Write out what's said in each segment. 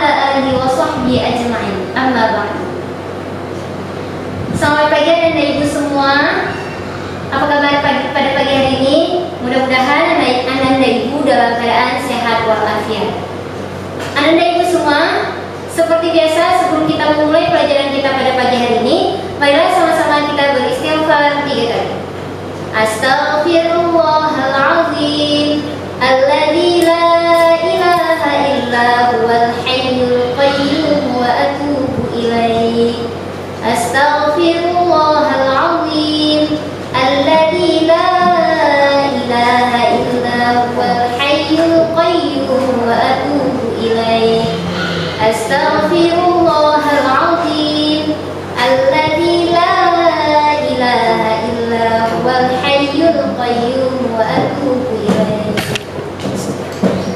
alihi wa sahbihi ajma'in. Amma ba'du. Selamat pagi Anda Ibu semua. Apa kabar pada pagi hari ini? Mudah-mudahan Anda Ibu dalam keadaan sehat walafiat. Anda Ibu semua, seperti biasa sebelum kita memulai pelajaran kita pada pagi hari ini, marilah sama-sama kita beristighfar 3 kali. Astaghfirullahaladzim alladzi la ilaha illa huwal hayyul qayyum wa atubu ilaih. Astaghfirullahaladzim alladzi la ilaha illa huwal hayyul qayyum wa atubu ilaih. Astaghfirullahaladzim alladzi la ilaha illa huwal hayyul qayyum wa atubu ilaih.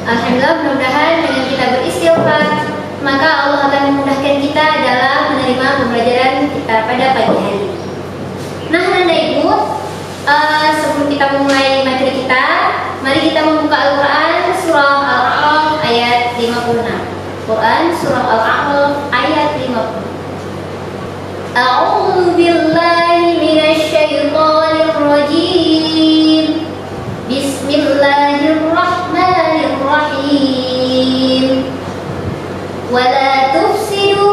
Alhamdulillah, mudah-mudahan dengan kita beristighfar maka Allah akan memudahkan kita dalam menerima pembelajaran kita pada pagi hari ini. Nah, Anda Ibu, sebelum kita memulai materi kita, mari kita membuka Al-Quran surah Al-A'raf ayat 56. Quran surah Al-A'raf ayat 50. A'udzu billahi minasy syaithanir rajim. Bismillahirrahmanirrahim. Wala tufsidu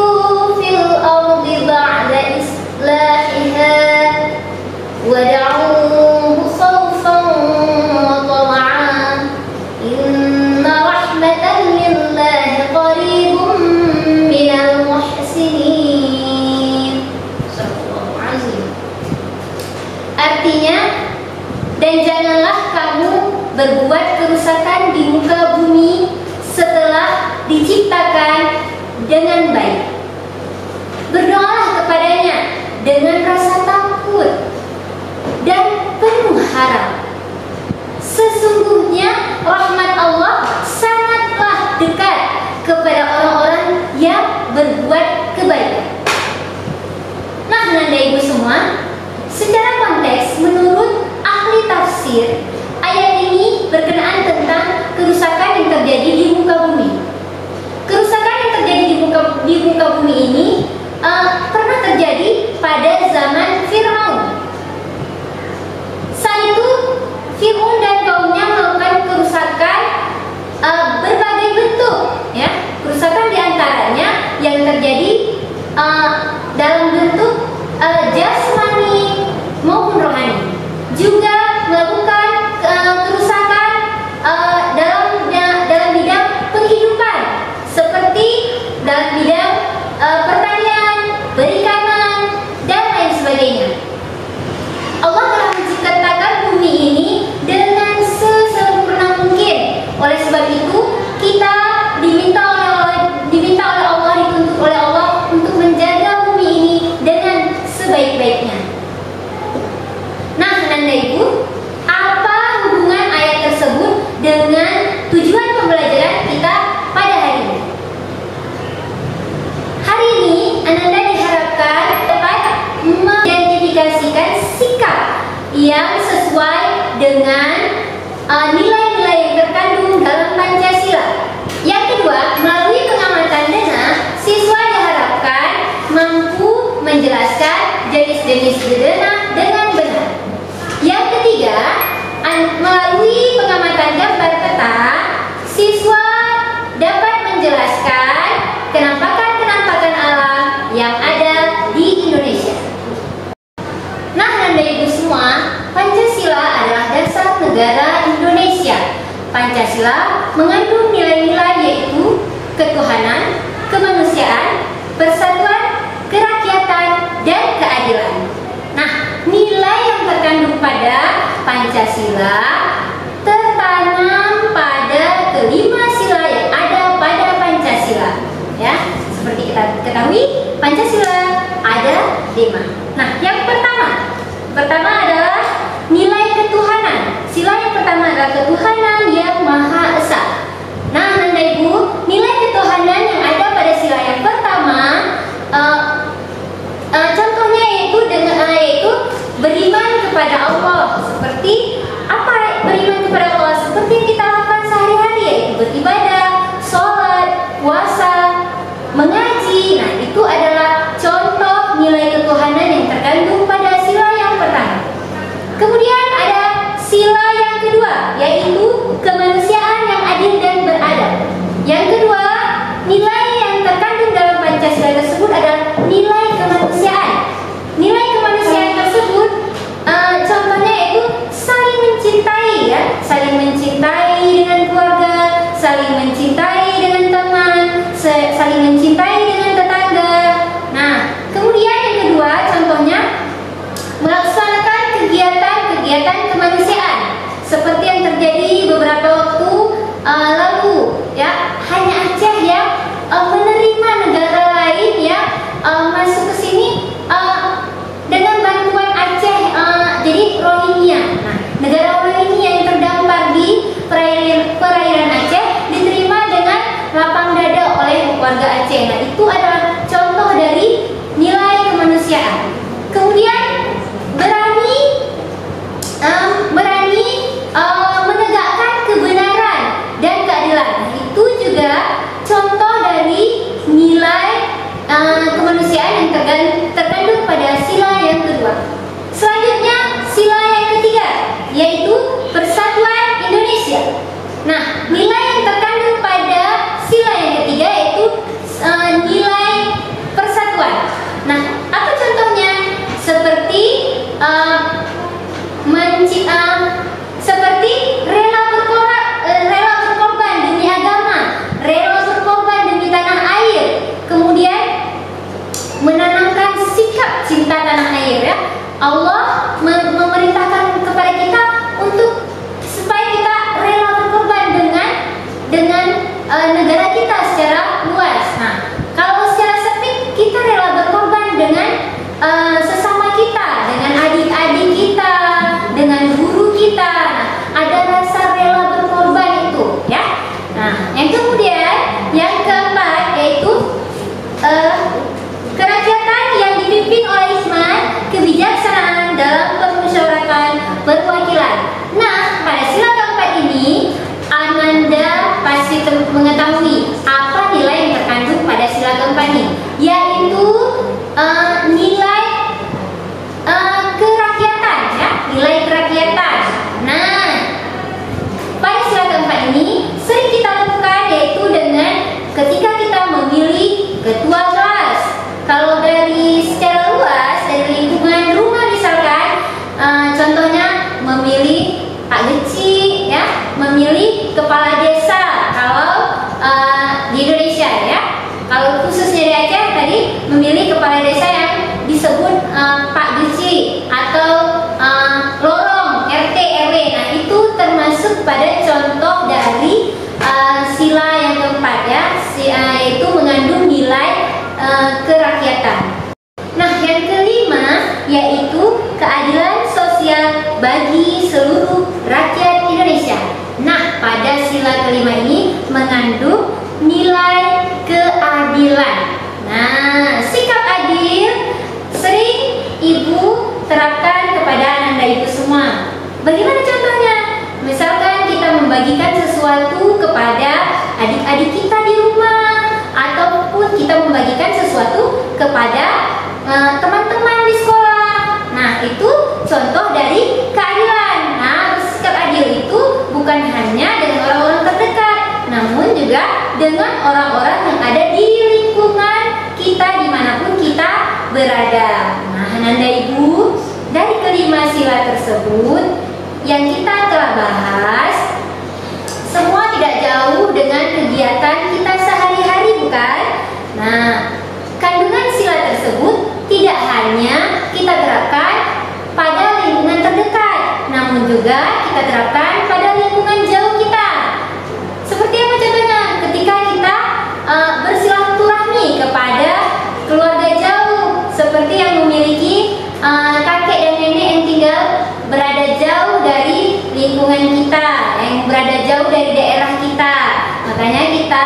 fil ardi ba'da islahiha wad'uuhu khawfan wa tama'an inna rahmatan lillahi qaribun minal muhsinin. Sallallahu alaihi. Artinya, dan janganlah kamu berbuat kerusakan di muka bumi setelah diciptakan dengan baik. Berdoalah kepadanya dengan rasa takut dan penuh harap. Sesungguhnya rahmat Allah sangatlah dekat kepada orang-orang yang berbuat kebaikan. Nah, Anda Ibu semua, secara konteks menurut ahli tafsir, ayat ini berkenaan tentang kerusakan yang terjadi di muka bumi. Kerusakan yang terjadi di muka bumi ini pernah terjadi pada zaman Fir'aun. Saat itu Fir'aun dan kaumnya melakukan kerusakan berbagai bentuk, ya. Kerusakan diantaranya yang terjadi dalam bentuk jasmani maupun rohani. Juga melakukan kerusakan dalam bidang penghidupan, seperti dalam bidang pertanian, perikanan, dan lain sebagainya. Allah telah menciptakan bumi ini dengan sesempurna mungkin. Oleh sebab itu, kita diminta oleh Allah, dituntut oleh Allah untuk menjaga bumi ini dengan sebaik-baiknya. Nah, Anda Ibu, apa hubungan ayat tersebut dengan tujuan pembelajaran kita pada hari ini? Hari ini, Anda diharapkan dapat mengidentifikasikan sikap yang sesuai dengan nilai-nilai yang terkandung dalam Pancasila. Yang kedua, melalui pengamatan denah, siswa diharapkan mampu menjelaskan jenis-jenis denah dengan benar. Yang ketiga, melalui pengamatan gambar peta, siswa dapat menjelaskan kenampakan-kenampakan alam yang ada di Indonesia. Nah, Anda Ibu semua, Pancasila adalah dasar negara Indonesia. Pancasila mengandung nilai-nilai yaitu ketuhanan, kemanusiaan, persatuan, kerakyatan, dan keadilan. Nah, nilai yang terkandung pada Pancasila tertanam pada kelima sila yang ada pada Pancasila. Ya, seperti kita ketahui, Pancasila ada 5. Nah, yang pertama adalah nilai ketuhanan. Sila yang pertama adalah ketuhanan yang Maha Esa. Nah, Anda Ibu, nilai ketuhanan yang ada pada sila yang pertama, contohnya yaitu beriman kepada Allah. Seperti apa beriman kepada Allah? Seperti yang kita lakukan sehari-hari, yaitu beribadah, sholat, puasa, kemudian ada sila yang kedua, yaitu kemanusiaan yang adil dan beradab. Yang kedua, nilai yang terkandung dalam Pancasila tersebut adalah nilai kemanusiaan. Nilai kemanusiaan tersebut contohnya yaitu saling mencintai, ya, saling mencintai dengan keluarga, saling mencintai dengan teman, saling mencintai dengan tetangga. Nah, kemudian yang kedua contohnya melaksanakan kegiatan-kegiatan kemanusiaan seperti yang terjadi beberapa waktu lalu, ya, hanya Aceh yang menerima negara lain ya masuk ke sini dengan bantuan Aceh, jadi Rohingya. Nah, negara Rohingya yang terdampar di perairan Aceh diterima dengan lapang dada oleh warga Aceh. Nah, itu adalah contoh dari nilai kemanusiaan. Kemudian menegakkan kebenaran dan keadilan. Nah, itu juga contoh dari nilai kemanusiaan yang terkandung pada sila yang kedua. Selanjutnya sila yang ketiga, yaitu Persatuan Indonesia. Nah, nilai yang terkandung pada sila yang ketiga yaitu nilai persatuan. Nah, apa contohnya? Seperti seperti rela berkorban demi agama, rela berkorban demi tanah air, kemudian menanamkan sikap cinta tanah air, ya. Allah memerintahkan kepada kita untuk supaya kita rela berkorban dengan negara kita secara luas. Nah, kalau secara sempit kita rela berkorban dengan sesama kita, dengan adik-adik kita, dengan guru kita. Nah, ada rasa rela berkorban itu, ya. Nah, yang kemudian yang keempat yaitu kerakyatan yang dipimpin oleh hikmat, kebijaksanaan dalam permusyawaratan perwakilan. Nah, pada sila keempat ini Ananda pasti mengetahui apa nilai yang terkandung pada sila keempat ini, yaitu nilai kerakyatan, ya, nilai kerakyatan. Nah, pada sila keempat ini sering kita lakukan yaitu dengan ketika kita memilih ketua kelas. Kalau dari secara luas dari lingkungan rumah misalkan, contohnya memilih Pak Geci, ya, memilih kepala desa kalau di Indonesia, ya. Kalau khususnya di Aceh tadi memilih kepala desa yang disebut Pak Geci atau lorong RT RW. Nah, itu termasuk pada contoh dari sila yang keempat, ya, yaitu mengandung nilai kerakyatan. Nah, yang kelima yaitu keadilan sosial bagi seluruh rakyat Indonesia. Nah, pada sila kelima ini mengandung nilai keadilan. Nah, sikap adil sering Ibu terapkan kepada Ananda Ibu semua. Bagaimana contohnya? Misalkan kita membagikan sesuatu kepada adik-adik kita di rumah, ataupun kita membagikan sesuatu kepada teman-teman di sekolah. Nah, itu contoh dari keadilan. Nah, sikap adil itu bukan hanya dengan orang-orang terdekat, namun juga dengan orang-orang yang ada di lingkungan kita dimanapun kita berada. Nah, Ananda Ibu, dari kelima sila tersebut yang kita telah bahas, semua tidak jauh dengan kegiatan kita sehari-hari, bukan? Nah, kandungan sila tersebut tidak hanya kita terapkan pada lingkungan terdekat, namun juga kita terapkan pada lingkungan jauh kita. Seperti apa contohnya? Ketika kita bersilaturahmi kepada keluarga jauh, seperti yang memiliki kakek dan nenek yang tinggal berada jauh dari lingkungan kita, yang berada jauh dari daerah kita. Makanya kita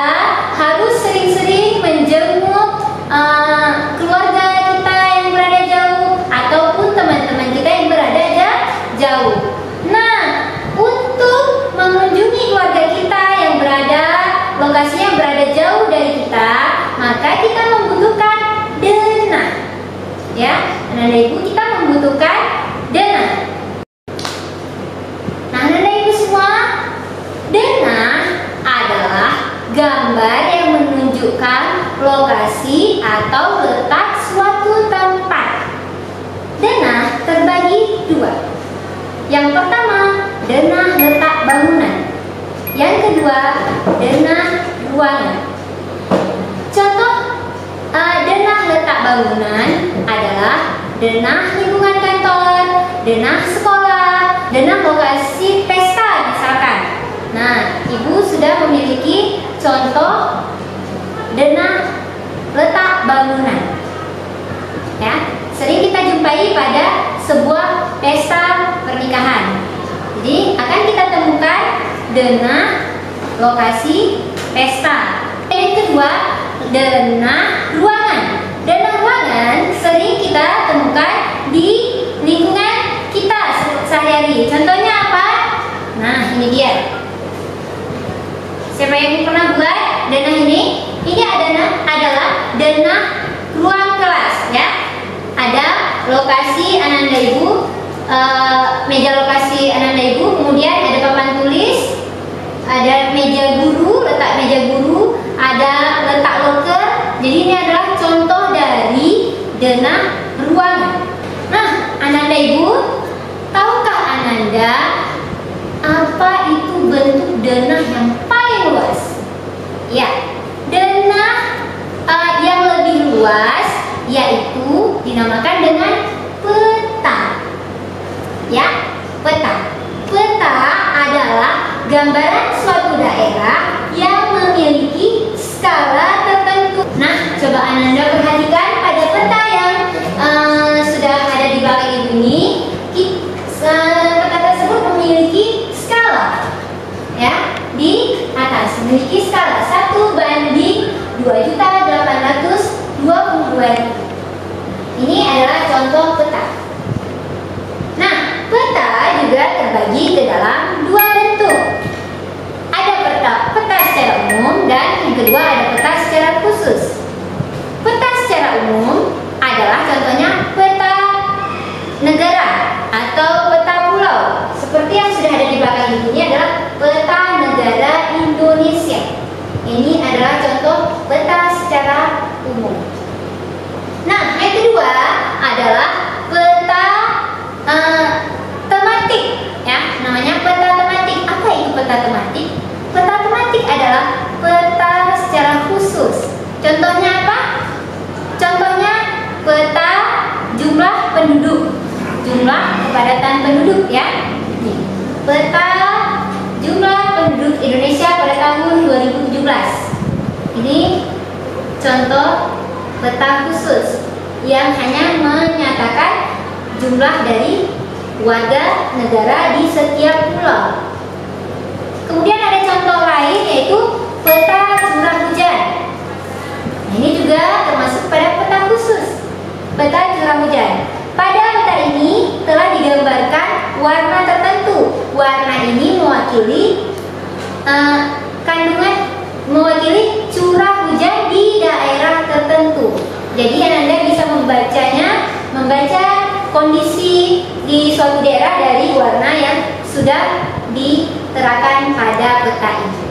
lokasi atau letak suatu tempat. Denah terbagi dua. Yang pertama, denah letak bangunan. Yang kedua, denah ruangan. Contoh denah letak bangunan adalah denah lingkungan kantor, denah sekolah, denah lokasi pesta misalkan. Nah, Ibu sudah memiliki contoh denah letak bangunan. Ya, sering kita jumpai pada sebuah pesta pernikahan. Jadi akan kita temukan denah lokasi pesta. Yang kedua, denah ruangan. Denah ruangan sering kita temukan di lingkungan kita sehari-hari. Contohnya apa? Nah, ini dia. Siapa yang pernah buat denah ini? Ini adalah denah ruang kelas, ya. Ada lokasi Ananda Ibu, meja lokasi Ananda Ibu, kemudian ada papan tulis, ada meja guru, letak meja guru, ada letak loker. Jadi ini adalah contoh dari denah ruangan. Nah, Ananda Ibu, tahukah Ananda apa itu bentuk denah yang paling luas? Ya, denah yang lebih luas yaitu dinamakan dengan peta. Ya, peta. Peta adalah gambaran suatu daerah yang memiliki skala tertentu. Nah, coba Ananda perhatikan pada peta yang sudah ada di belakang Ibu ini. Peta tersebut memiliki skala, ya, di atas memiliki skala 1:2.822.000. Ini adalah contoh peta. Nah, peta juga terbagi ke dalam dua bentuk. Ada peta secara umum dan yang kedua ada peta secara khusus. Peta secara umum adalah contohnya peta negara atau peta pulau. Seperti yang sudah ada di belakang ini adalah peta negara Indonesia. Ini adalah contoh peta secara umum. Nah, yang kedua adalah peta tematik, ya, namanya peta tematik. Apa itu peta tematik? Peta tematik adalah peta secara khusus. Contohnya apa? Contohnya peta jumlah penduduk, jumlah kepadatan penduduk, ya. Peta jumlah penduduk Indonesia pada tahun 2017. Ini contoh peta khusus yang hanya menyatakan jumlah dari warga negara di setiap pulau. Kemudian ada contoh lain yaitu peta curah hujan. Nah, ini juga termasuk pada peta khusus, peta curah hujan. Pada peta ini telah digambarkan warna tertentu. Warna ini mewakili mewakili curah hujan di daerah tertentu. Jadi Anda bisa membaca kondisi di suatu daerah dari warna yang sudah diterakan pada peta ini.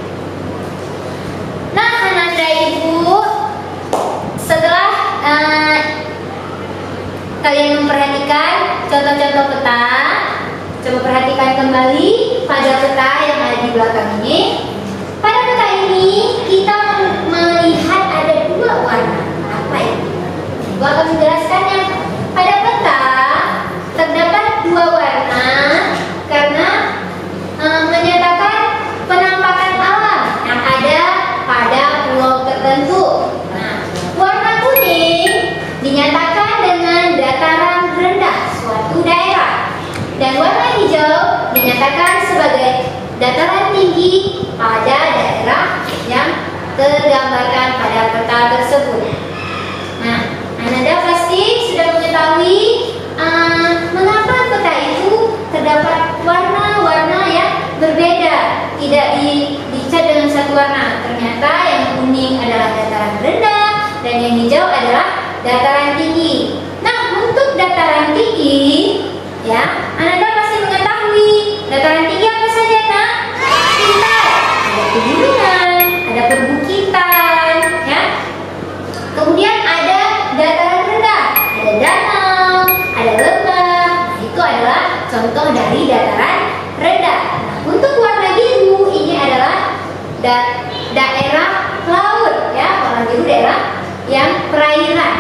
Nah, Ananda Ibu, setelah kalian memperhatikan contoh-contoh peta, coba perhatikan kembali pada peta yang ada di belakang ini. Pada peta ini kita melihat ada dua warna. Apa itu? Ibu akan menjelaskannya. Pada peta terdapat dua warna karena menyatakan penampakan alam yang ada pada pulau tertentu. Nah, warna kuning dinyatakan dengan dataran rendah suatu daerah, dan warna hijau dinyatakan sebagai dataran tinggi pada daerah yang tergambarkan pada peta tersebut. Nah, Anda pasti sudah mengetahui mengapa peta itu terdapat warna-warna yang berbeda, tidak dicat dengan satu warna. Ternyata yang kuning adalah dataran rendah dan yang hijau adalah dataran tinggi. Nah, untuk dataran tinggi, ya, Anda pasti mengetahui dataran tinggi apa saja, Nak? Kita ada pegunungan, ada perbukitan, ya. daerah laut ya, warna biru daerah yang perairan.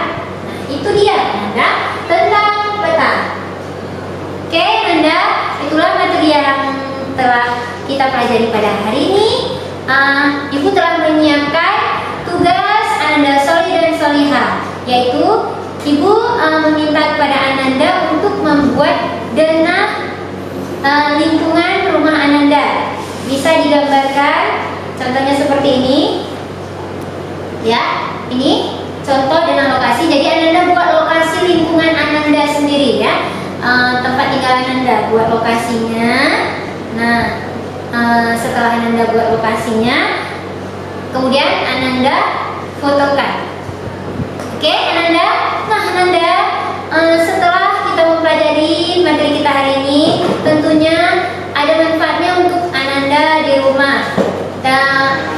Nah, itu dia Ananda tentang peta. Oke Ananda, itulah materi yang telah kita pelajari pada hari ini. Ibu telah menyiapkan tugas Ananda Soli dan Soliha, yaitu Ibu meminta kepada Ananda untuk membuat denah lingkungan rumah Ananda. Bisa digambarkan, contohnya seperti ini. Ya, ini contoh denah lokasi. Jadi Ananda buat lokasi lingkungan Ananda sendiri ya. Tempat tinggal Ananda, buat lokasinya. Nah, setelah Ananda buat lokasinya, kemudian Ananda fotokan. Oke, Ananda. Nah, Ananda, setelah kita mempelajari materi kita hari ini, tentunya ada manfaatnya untuk Ananda di rumah. Dan